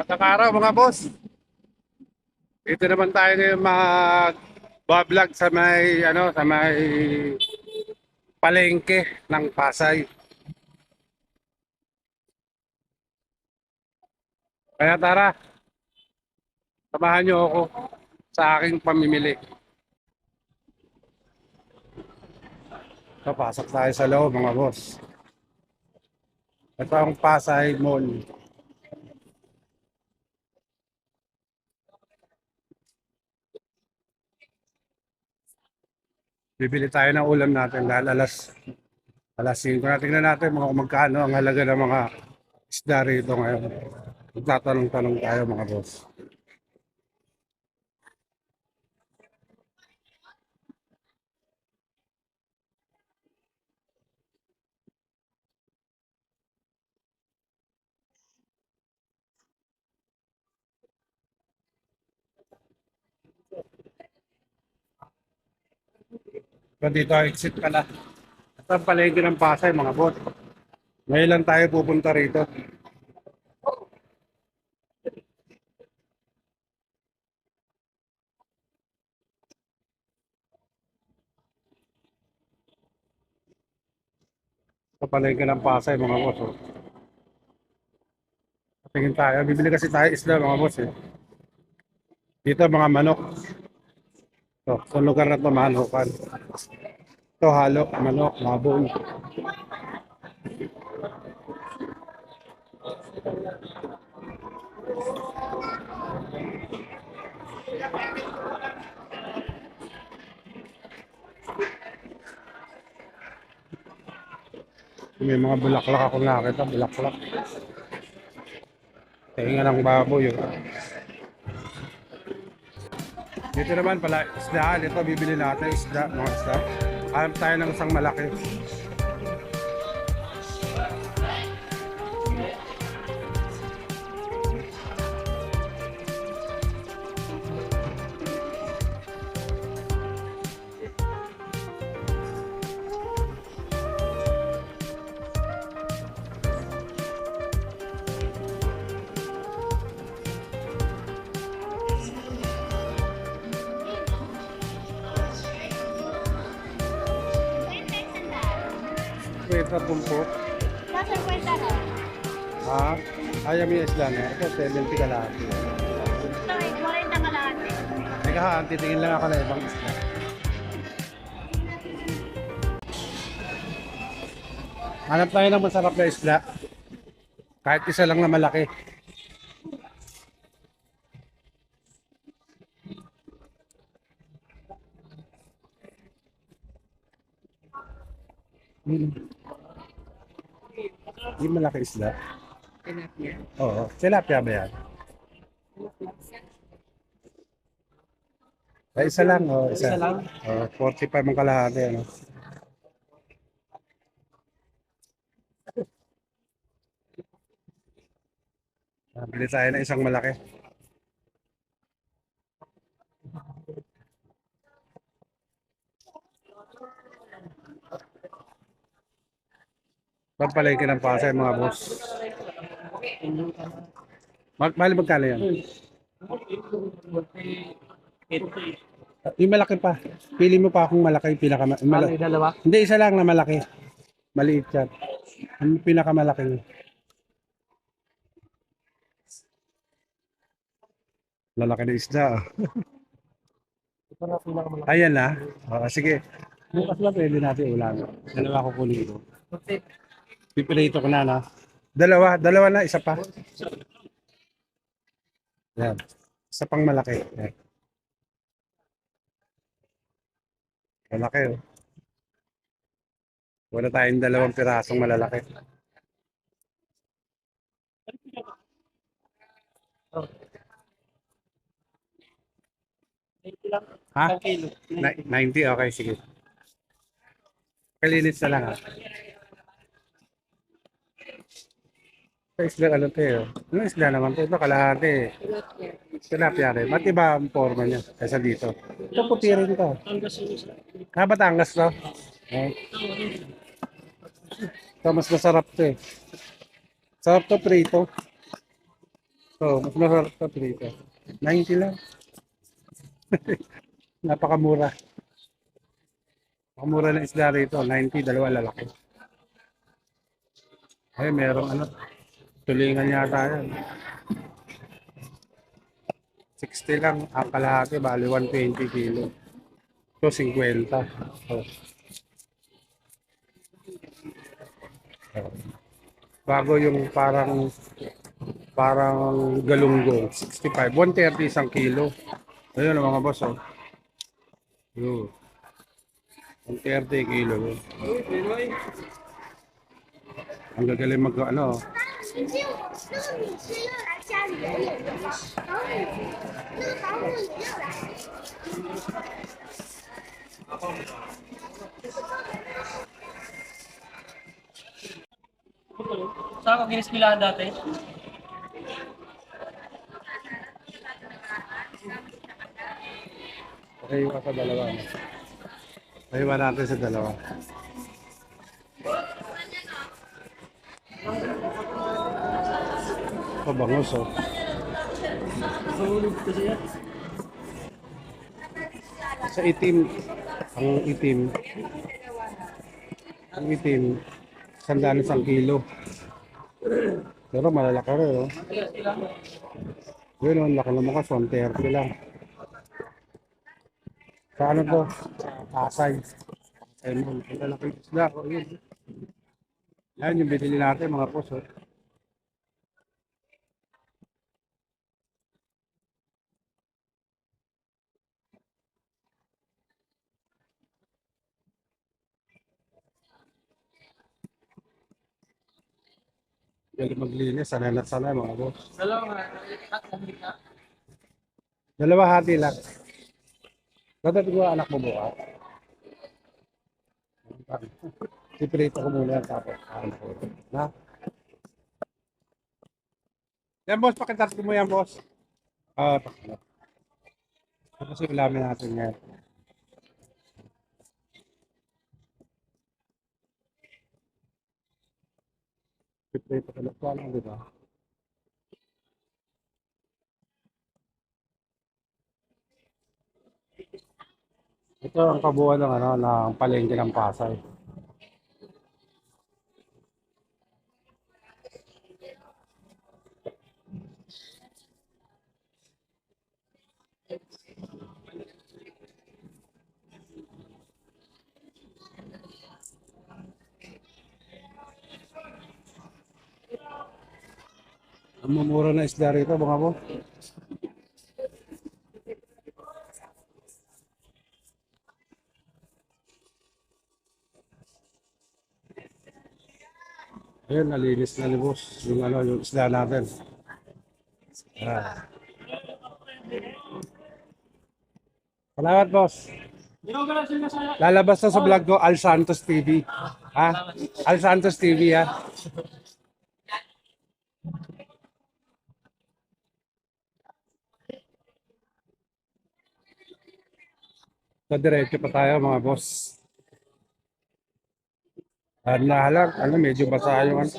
Magandang araw mga boss. Dito naman tayo ngayon mag-vlog sa may palengke ng Pasay. Kaya tara, samahan niyo ako sa aking pamimili. Papasok tayo sa loob mga boss. Ito ang Pasay Mall. Bibili tayo ng ulam natin dahil alas 5 na. Tingnan natin mga kung magkano ang halaga ng mga isda rito ngayon. Magtatanong-tanong tayo mga boss. So dito exit pala. Ito ang palengke ng Pasay mga boss. Ngayon lang tayo pupunta rito. Sa palengke ng Pasay mga boss. Oh. Tingin tayo. Bibili kasi tayo isda mga boss eh. Dito mga manok. So, sa lugar na ito manokan. Ito halo, manok, mabon. May mga bulaklak ako nakita. Bulaklak. Tingin ng baboy. Oh. Dito naman pala isda. Dito bibili natin isda. Mga isda. Hanap tayo ng isang malaki. Kwenta pumpo. Nasa kwenta na. Ha? Ayaw mo yung isda na. Ito 70 kalahati. Ito ay 40 kalahati. Teka ha, titingin lang ako na ibang isda. Hanap tayo ng masarap na isda. Kahit isa lang na malaki. Hindi malaki isda. Tilapia. Oo. Tilapia ba yan? Ay, isa lang. Oh, isa. Isa lang? Oh, 45 ang kalahati. Ano? Bili tayo ng isang malaki. Pagpalengke ng Pasay mga boss. Bali magkano yan? Yung malaki pa. Pili mo pa akong malaki. Malaki dalawa? Hindi, isa lang na malaki. Maliit yan. Ang pinakamalaki. Lalaki na isda. Oh. Ito na pinakamalaki. Ayan na. Sige. Bukas lang pwede natin ulam. Dalawa ko kunin ko. Pipilito ko na. Dalawa na. Isa pa. Yan. Isa pang malaki. Yan. Malaki oh. Wala tayong dalawang pirasong malalaki. Ha? Isang kilo. 90? Okay, sige. Kalinis na lang ha. Ito isda ano to eh. Ano isda naman to? Ito kalahati eh. Tilapia rin. Ba't iba ang forma niya kaysa dito? Ito puti rin to. Batangas to? Eh. Ito mas masarap to eh. Sarap to prito. So, mas masarap sa prito. 90 lang. Napakamura. Napakamura ng isda rito. 90, dalawa lalaki. Ay, merong ano, tulingan yata yan. 60 lang ang kalahati, bali 120 kilo. So, 50. So, bago yung parang galunggong, 65. 130 isang kilo. Ayun mga boss, oh. Yun. 130 kilo. Ang gagaling mag, ano, 是就就是你吃热来家里有点东西，然后那个保姆你热来。Saan ka ginisilahan dati? okay pa sa dalawa. Ayun natin sa dalawa. Ito, bangus, oh. Sulit kasi yan. Sa itim, ang itim, ang itim, 100 isang kilo. Pero malalaki rin, oh. Yun, ang laki ng mukha, 130 lang. Sa ano to? Pasay. Pasay mo. Ang lalaki ng isda, oh, yun. Yan yung binili natin, mga puso. Galing maglinis, sanay na sanay, mga boss. Dalawa nga. Tatlong na. Dalawa hati lang. Dadating ko anak mo bukas. Iprito ko muna tapos. Ano ko. Na? Yan boss, pakitas ko mo yan boss. Pakitas. Tapos yung ulamin natin yan. Iprito ko lang. Ano, di ba? Ito ang kabuuan ng ano, ng palengke ng Pasay. Ang mamura na isda rito, mga boss. Ayun, nalinis na ni boss. Yung ano, yung isda natin. Ah. Salamat boss. Lalabas na sa vlog ko, Al Santos TV. Ha? Al Santos TV, ha? So, diretso pa tayo, mga boss. Lang, ano, medyo basa yung ano.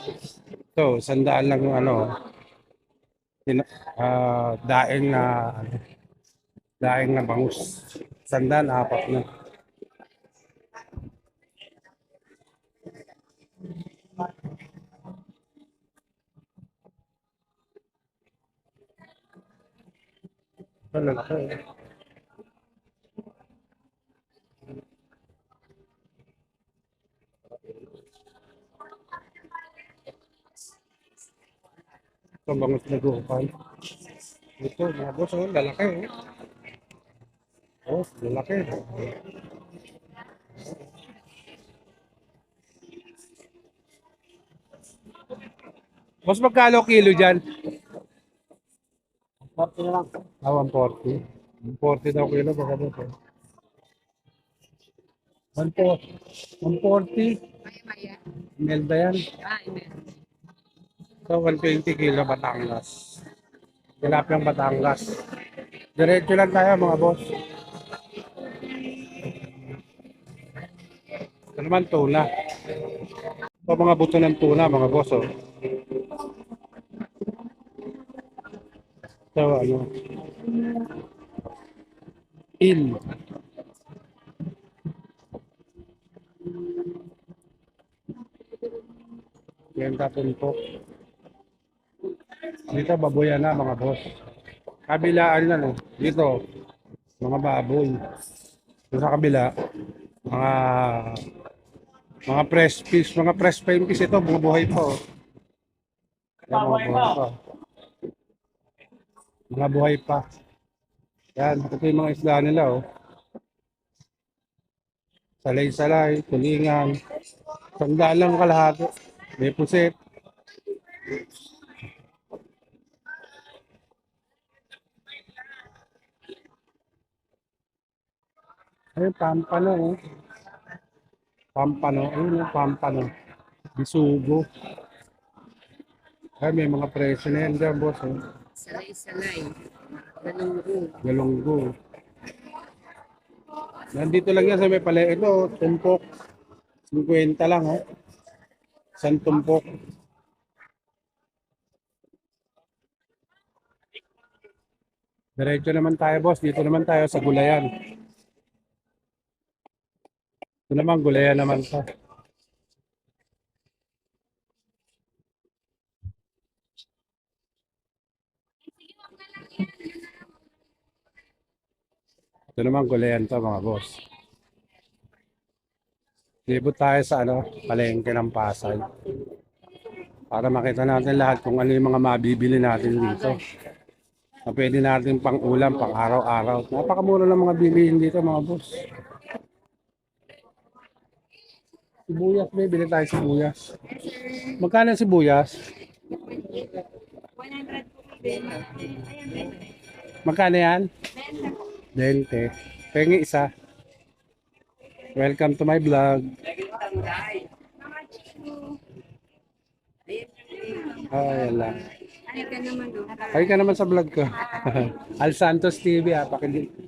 So, 100 lang yung ano, daing na, ano, daing na bangus. 100, apat na. Ito, lalaki. Ito, bangus na gupal. Ito, mga boss, oh, lalaki. Oh, lalaki. Boss, magkano kilo dyan? 40 na lang. 140. 140 daw kilo, baka boss. 140. Melda yan. So, 120 kilo Batangas. Tilapiyang Batangas. Diretso lang tayo, mga boss. Ito naman, tuna. Ito mga buto ng tuna, mga boss. Oh. So, ano, il. Yan tapon po. Dito, baboyan na mga boss. Kabilaan na, no? Dito, mga baboy. Dito sa kabila, mga mga fresh pa yung fish ito, bumubuhay pa, oh. Yan, mga buhay pa. Mga buhay pa. Yan, ito yung mga isda nila, oh. Salay-salay, tulingan. Sandaan lang kalahati. May pusit. Ay, pampano, oh. Pampano, ayun, oh, pampano. Bisugo. Ay, may mga presyo na yan dyan, boss, oh. Salay-salay. Galunggo. Galunggo. Nandito lang yan sa may palengke. Ito, tumpok. 50 lang, oh. Isang tumpok. Diretso naman tayo, boss. Dito naman tayo sa gulayan. Ito naman, gulayan naman to. Ito naman, gulayan to, mga boss. Libot tayo sa ano, palengke ng Pasay. Para makita natin lahat kung ano yung mga mabibili natin dito. Na pwede natin pang ulam, pang araw-araw. Napakamura ng mga bilihin dito, mga boss. Sibuyas, may bili tayo sibuyas. Magkano ang sibuyas? 100 po. Ayan, Magkano yan? 20. Pengi isa. Welcome to my vlog. Ay, lang. Ay, ka naman doon. Ay ka naman sa vlog ko. Al Santos TV, ha.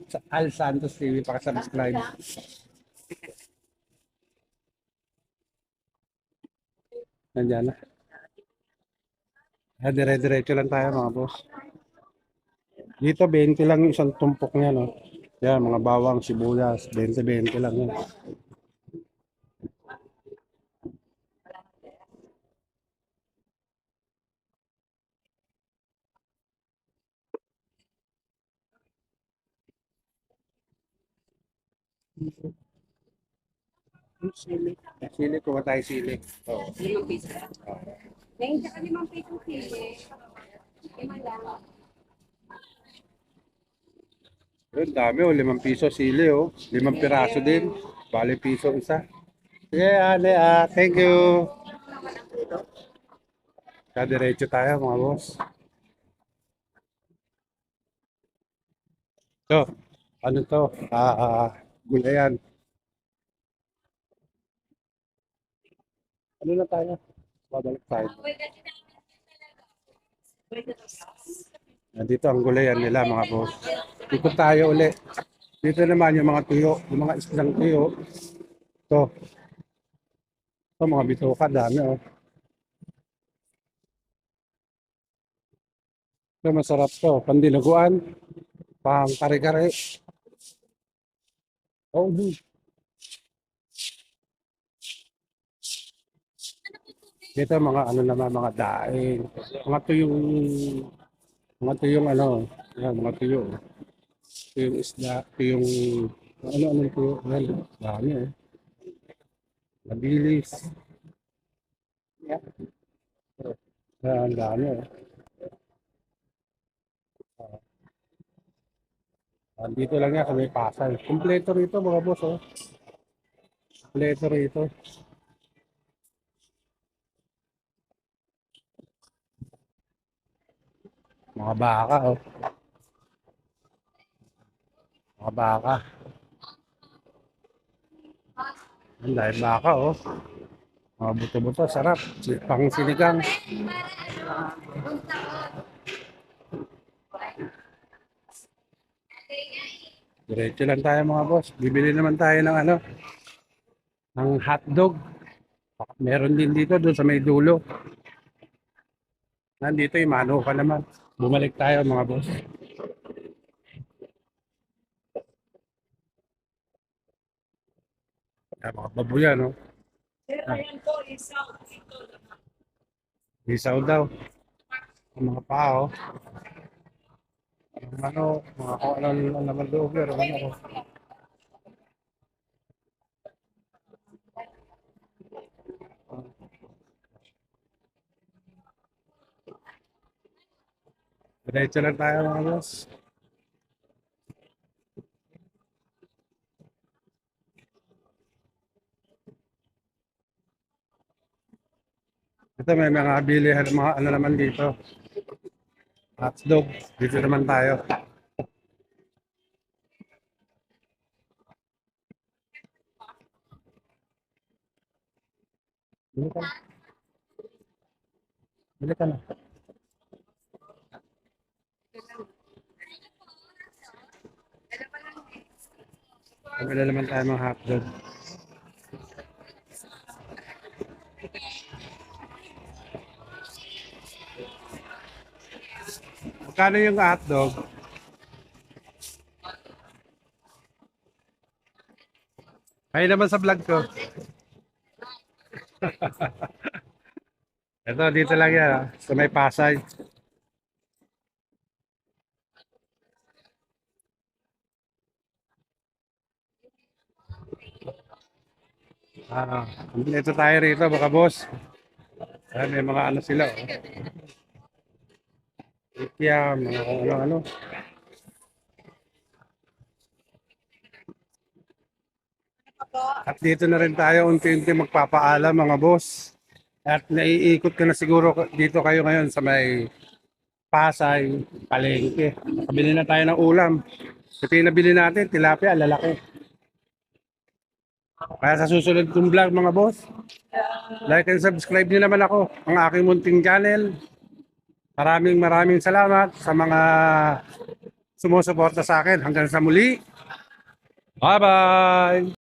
Sa Al Santos TV, pakisubscribe. Nandiyan na. Dire-diretso lang tayo, mga boss. Dito, 20 lang yung isang tumpok niya, no? Yan, mga bawang, sibuyas, 20-20 lang yan. Sili. Sili, kuha tayo sili. Oo. 5 piso. Ngayon, tsaka 5 piso sili. 5 lang. Yun, dami, oh. 5 piso sili, oh. 5 piraso din. Bali piso isa. Sige, ate, thank you. Kadiretso tayo, mga boss. So, ano to? Gulayan. Ano na tayo? Babalik tayo. Dito ang gulayan nila, mga boss. Dito tayo uli. Dito naman yung mga tuyo, yung mga islang tuyo. Ito. Ito, mga bituka, dami, oh. Ito, masarap to. Pandilaguan, pang kare-kare. Oh, dito mga ano naman, mga daing. Mga tuyong ano, yan, mga tuyo. Tuyong isda, tuyong, ano tuyo. Yan, dami, eh. Mabilis. Yan, dami, eh. Dito lang yan sa may Pasay. Kompleto rito, mga boss, oh. Kompleto rito. Mga baka, oh. Mga baka. Ang dahil baka, oh. Mga buto-buto, sarap. Pang sinigang. Diretso lang tayo, mga boss. Bibili naman tayo ng ano, ng hotdog. Meron din dito doon sa may dulo. Nandito yung mano ka naman. Bumalik tayo mga boss. Kaya mga babuyan, no? Isaw daw. Ang mga pao. Ang ano, mga kung ano naman doon. Pero ano. Diretso lang tayo mga boss. Ito may mga bilihan, mga ano naman dito. Hotdog. Dito naman tayo. Bili ka na. Bili ka na. Bili naman tayo mga hotdog. Magkano yung hotdog? Ay naman sa vlog ko. Ito, dito lang yan. Sa may Pasay. Ito tayo rito, baka boss. May mga ano sila. Oh. Ikya, mga kung ano-ano. At dito na rin tayo unti-unti magpapaalam mga boss. At naiikot ka na siguro dito kayo ngayon sa may Pasay, Palengke. Kabili na tayo ng ulam. Ito yung nabili natin, tilapia, lalaki. Kaya sa susunod kong vlog mga boss, like and subscribe niyo naman ako, ang aking munting channel. Maraming salamat sa mga sumusuporta sa akin. Hanggang sa muli. Bye-bye!